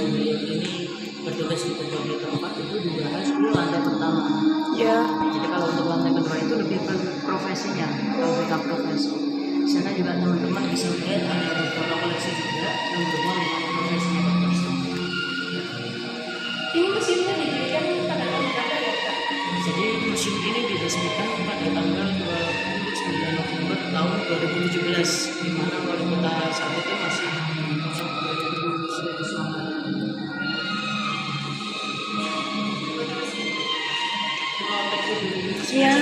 ini bertugas di berbagai tempat itu dibahas dulu lantai pertama. Ya. Jadi kalau untuk lantai kedua itu lebih profesinya, KPK profesi. Di sana juga teman-teman bisa lihat ada beberapa koleksi juga yang berhubungan dengan profesinya dokter Stomo. Ini museumnya didirikan pada tahun berapa ya, Kak? Jadi museum ini diresmikan pada tanggal 29 November tahun 2017, di mana wali kota saat itu masih Iya.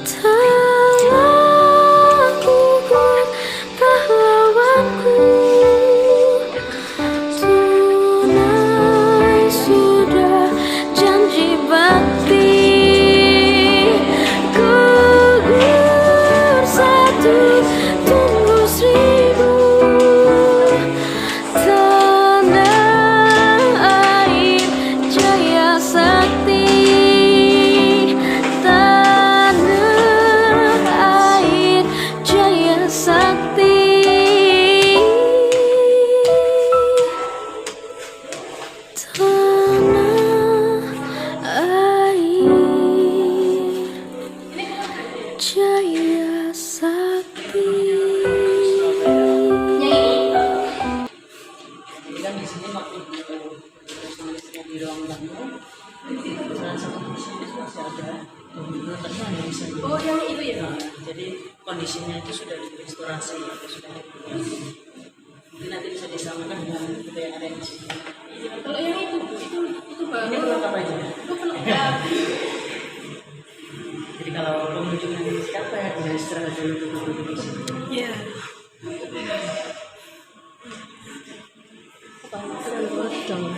Telah gugur pahlawanku, tunai sudah janji bakti. Gugur satu, tunggu seribu, tanah air jaya sakti. Jaya Sakti. Jadi kan di sini waktu tulisnya di ruang tamu, salah satu museum itu masih ada ternyata ada di sana. Oh, yang itu ya? Nah, jadi kondisinya itu sudah direstorasi atau sudah direnovasi. Mungkin nanti bisa disamakan dengan itu yang ada di sini. Kalau yang itu baru. Ini pelengkap aja. Itu pelengkap. Jadi kalau pengunjung yang siapa ya bisa istirahat dulu duduk di sini. Iya. Keren banget dong.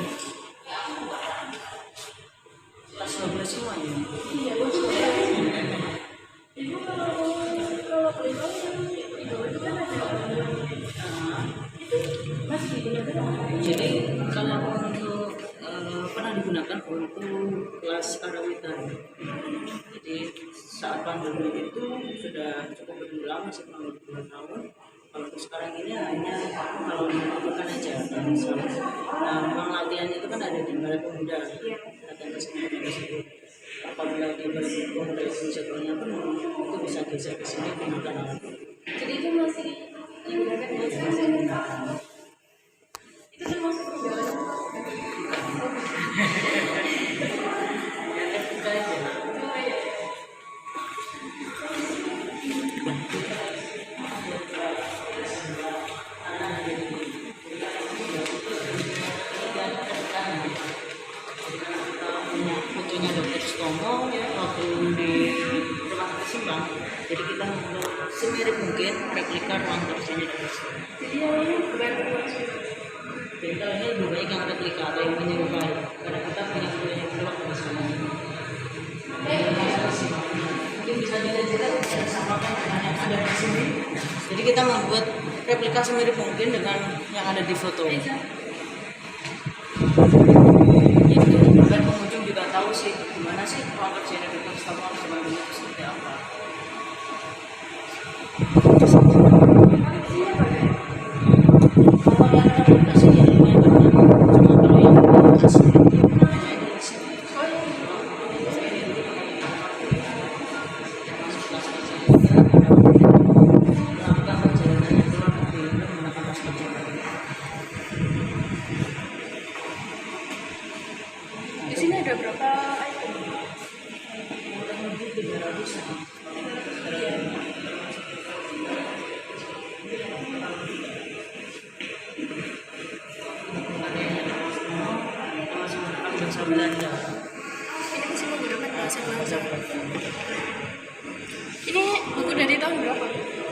Kelas 12 semua ya. Iya, Ibu kalau pelipau itu kan ada masih digunakan. Jadi kalau untuk pernah digunakan untuk kelas karawita. Jadi saat pandemi itu sudah cukup berulang selama 2 tahun. Kalau untuk sekarang ini hanya kalau dibutuhkan aja. Nah, memang latihan itu kan ada di Balai Pemuda. Latihan tersebut. Apabila di Balai Pemuda itu jadwalnya penuh, itu bisa geser ke sini gunakan alat. Jadi itu masih digunakan masih. Itu termasuk penjara. Fotonya dokter Stomo waktu di rumah sakit Simbang. Jadi kita membuat semirip mungkin replika ruang kerjanya dokter Stomo. Jadi yang ini benar-benar Jadi kalau ini lebih baik yang replika atau yang menyerupai, karena kita punya blok di sana. Mungkin bisa dilihat dan samakan dengan yang ada di sini. Jadi kita membuat replika semirip mungkin dengan yang ada di foto. Itu biar pengunjung juga tahu sih gimana sih ruang kerjanya dokter Stomo Kalau yang fakultas ini lumayan banyak, cuma kalau yang fakultas ini hanya itu di sini. Masuk kelas kerja juga, melakukan perjalanan yang keluar negeri menggunakan kelas kerja. Di sini ada berapa item? Kurang lebih 300-an. Bahasa Belanda. Ini masih menggunakan bahasa Belanda. Ini buku dari tahun berapa?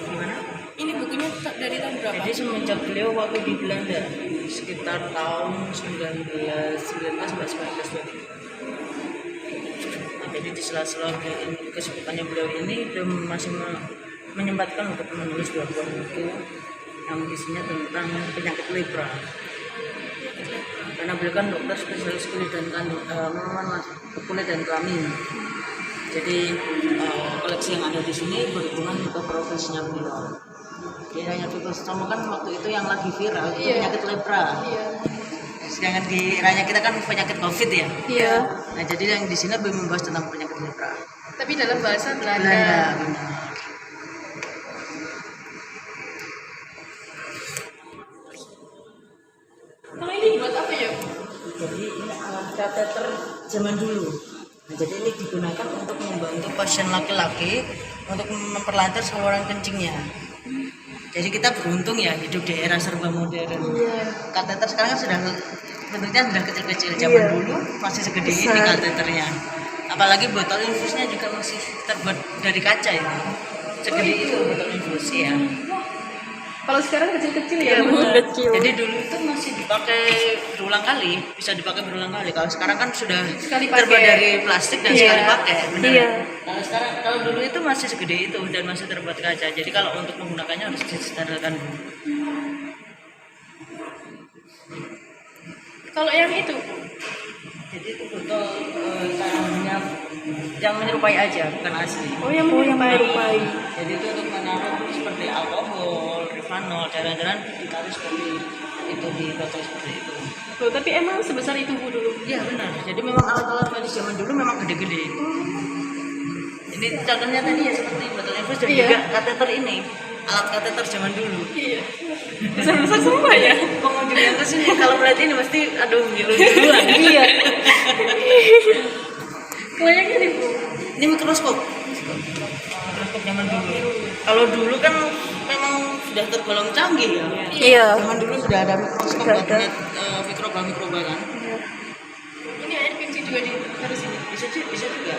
Gimana? Ini bukunya dari tahun berapa? Jadi semenjak beliau waktu di Belanda sekitar tahun 1919-1920. Nah, jadi di sela-sela kesibukannya beliau ini beliau masih menyempatkan untuk menulis dua buah buku yang isinya tentang penyakit lepra. Karena beliau kan dokter spesialis kulit dan kulit dan kelamin. Jadi koleksi yang ada di sini berhubungan ke profesinya beliau. Di Ranya Dipusatomo kan waktu itu yang lagi viral itu penyakit lepra. Iya. Sedangkan di Ranya kita kan penyakit COVID ya. Iya. Nah jadi yang di sini belum membahas tentang penyakit lepra. Tapi dalam bahasa Belanda. Benar. Kalau ini buat apa ya? Jadi ini alat kateter zaman dulu. Nah, jadi ini digunakan untuk membantu pasien laki-laki untuk memperlancar saluran kencingnya. Jadi kita beruntung ya hidup di era serba modern. Kateter sekarang kan sudah bentuknya sudah kecil-kecil. Zaman dulu masih segede ini kateternya. Apalagi botol infusnya juga masih terbuat dari kaca ya. Segede itu botol infus ya. Kalau sekarang kecil-kecil Iya, ya. benar. Jadi dulu itu masih dipakai berulang kali, bisa dipakai berulang kali. Kalau sekarang kan sudah Sekali pakai. terbuat dari plastik dan sekali pakai, benar. Iya. Kalau dulu itu masih segede itu dan masih terbuat kaca. Jadi kalau untuk menggunakannya harus disterilkan dulu. Kalau yang itu, Jadi itu botol caranya yang menyerupai aja, bukan asli. yang menyerupai. Jadi itu untuk menaruh seperti alkohol, rifanol, cairan-cairan ditaruh seperti itu di botol seperti itu. Loh, tapi emang sebesar itu Bu dulu? Iya benar. Jadi memang alat-alat medis zaman dulu memang gede-gede. Ini contohnya tadi ya seperti botol infus dan juga kateter ini. Alat kateter zaman dulu. Iya. Besar-besar semua ya. Pengunjung yang kesini kalau melihat ini mesti aduh ngilu duluan. Iya. Kayaknya nih Bu. Ini mikroskop. Mikroskop zaman dulu. Kalau dulu kan memang sudah tergolong canggih ya. Iya. Zaman dulu sudah ada mikroskop buat melihat mikroba kan. Ini air kencing juga ditaruh sini. Bisa juga.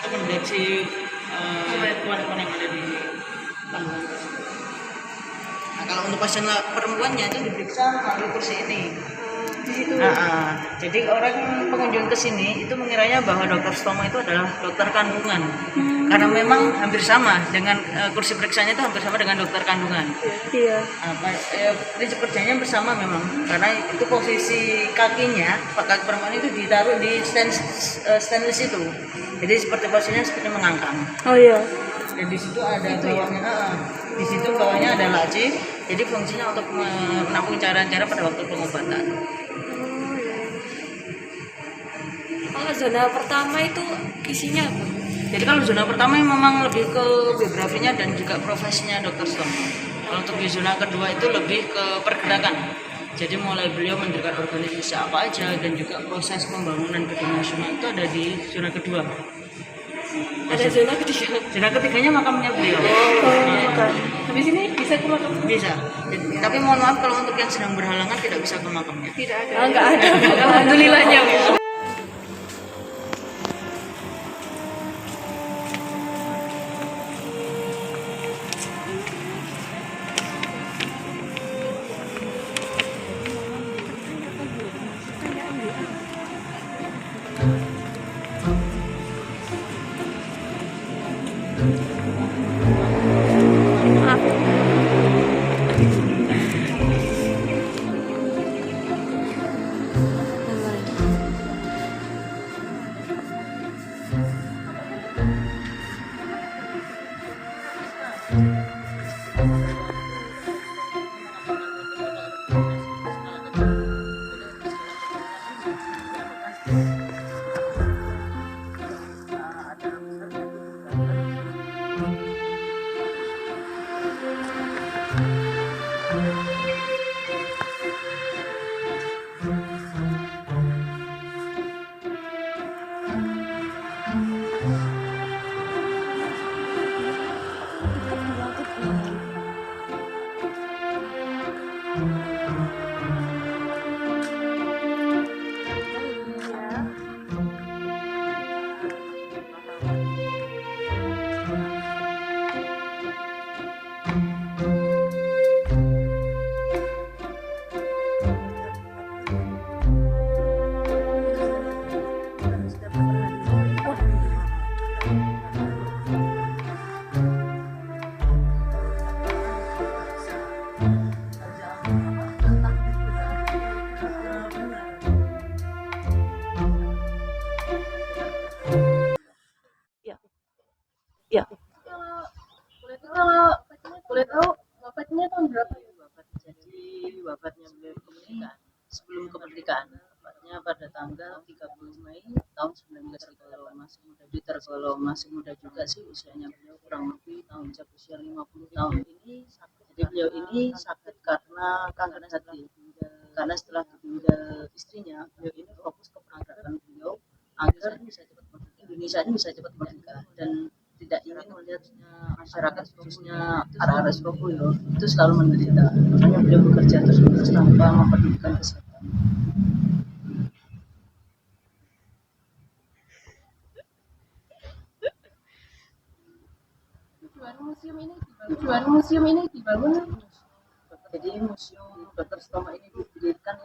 Akan melihat si kuman-kuman yang ada di kandungan. Nah, kalau untuk pasien perempuannya itu diperiksa melalui kursi ini. Di situ. Jadi orang pengunjung ke sini itu mengiranya bahwa dokter stoma itu adalah dokter kandungan. Karena memang hampir sama dengan kursi periksanya itu hampir sama dengan dokter kandungan. Iya. Prinsip kerjanya bersama memang karena itu posisi kakinya kaki perempuan itu ditaruh di stainless itu. Jadi seperti posisinya seperti mengangkang. Oh iya. Dan di situ ada bawahnya, di situ bawahnya ada laci. Jadi fungsinya untuk menampung cairan-cairan pada waktu pengobatan. Kalau zona pertama itu isinya apa? Jadi kalau zona pertama memang lebih ke biografinya dan juga profesinya dokter stoma. Kalau untuk di zona kedua itu lebih ke pergerakan. Jadi mulai beliau mendirikan organisasi apa aja dan juga proses pembangunan gedung nasional itu ada di zona kedua. Ada zona ketiga. Zona ketiganya makamnya beliau. Habis ini bisa ke makam? Bisa. Tapi mohon maaf kalau untuk yang sedang berhalangan tidak bisa ke makamnya. Tidak ada. Enggak ada. Alhamdulillahnya. Ya. Kalau boleh tahu bapaknya tahun berapa ya? Jadi wafatnya beliau ini kan sebelum kemerdekaan. Wafatnya pada tanggal 30 Mei tahun 19. Kalau masih muda juga sih usianya beliau kurang lebih tahun usia 50 tahun ini. Jadi beliau ini sakit karena kanker hati. Karena setelah ditinggal istrinya, beliau ini fokus ke pergerakan beliau agar Indonesia ini bisa cepat merdeka dan tidak ingin melihat masyarakat khususnya arah-arah Surabaya itu selalu menderita. Makanya beliau bekerja terus tanpa memperdulikan kesehatan. Tujuan museum ini dibangun. Jadi museum Dr. Sutomo ini didirikan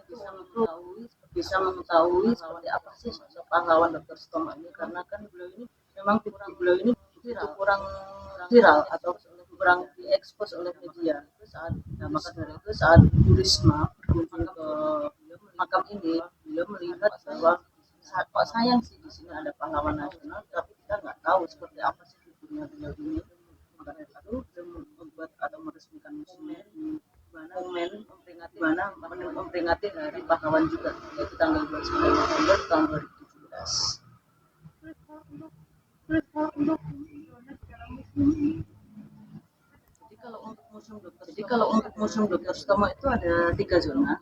bisa mengetahui seperti apa sih sosok pahlawan Dr. Sutomo ini, karena kan beliau ini memang beliau ini kurang viral atau kurang diekspos oleh media. Maka dari itu saat Bu Risma berkunjung ke makam ini, beliau melihat bahwa kok sayang sih di sini ada pahlawan nasional, tapi kita nggak tahu seperti apa sih figurnya beliau ini. Maka dari itu beliau membuat atau meresmikan museum di mana memperingati Hari Pahlawan juga, yaitu tanggal 29 November tahun 2017. Jadi kalau untuk museum Dr. Sutomo itu ada 3 zona.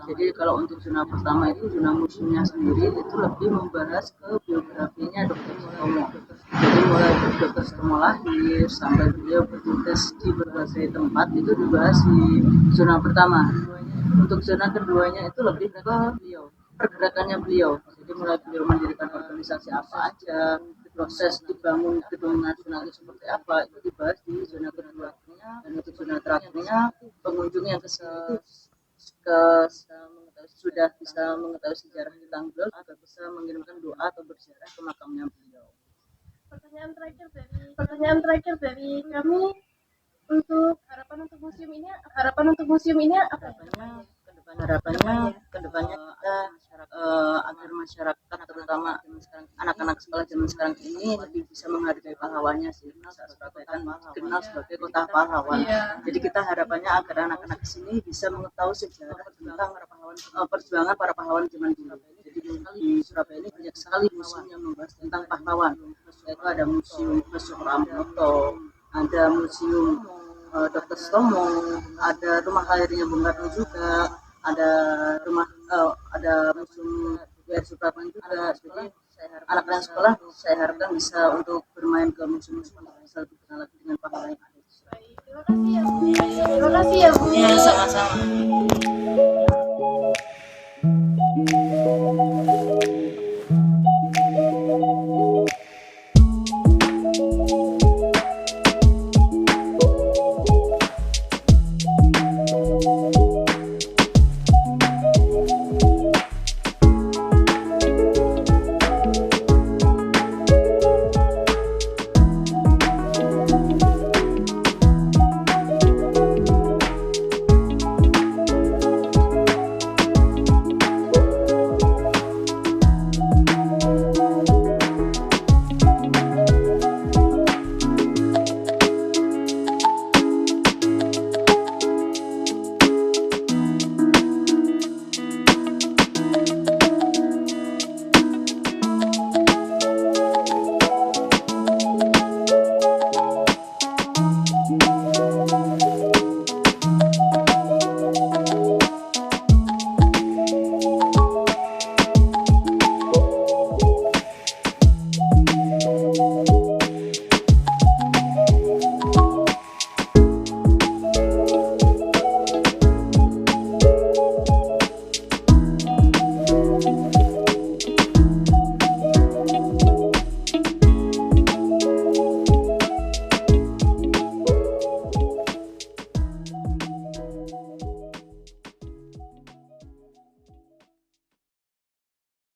Jadi kalau untuk zona pertama itu zona museumnya sendiri itu lebih membahas ke biografinya Dr. Sutomo. Jadi mulai Dr. Sutomo lahir sampai beliau bertugas di berbagai tempat itu dibahas di zona pertama. Untuk zona keduanya itu lebih ke pergerakannya beliau. Jadi mulai beliau mendirikan organisasi apa aja, proses dibangun gedung nasional itu seperti apa, itu dibahas di zona kedua. Dan untuk zona terakhirnya pengunjung yang sudah bisa mengetahui sejarah tentang beliau, juga bisa mengirimkan doa atau berziarah ke makamnya beliau. Pertanyaan terakhir dari kami, untuk harapan untuk museum ini apa? Harapannya kedepannya kita agar masyarakat terutama anak-anak sekolah zaman sekarang ini lebih bisa menghargai pahlawannya sih. Surabaya kan dikenal sebagai kota pahlawan. Jadi kita harapannya agar anak-anak sini bisa mengetahui sejarah tentang perjuangan para pahlawan zaman dulu. Jadi di Surabaya ini banyak sekali museum yang membahas tentang pahlawan. Yaitu ada museum Pramoto, ada museum Dr. Sutomo, ada rumah lahirnya Bung Karno juga, ada museum W.R. Supratman juga. Jadi anak-anak sekolah saya harapkan bisa untuk bermain ke museum-museum untuk bisa lebih kenal lagi dengan pahlawan yang ada. Terima kasih ya Bu. Ya, sama-sama.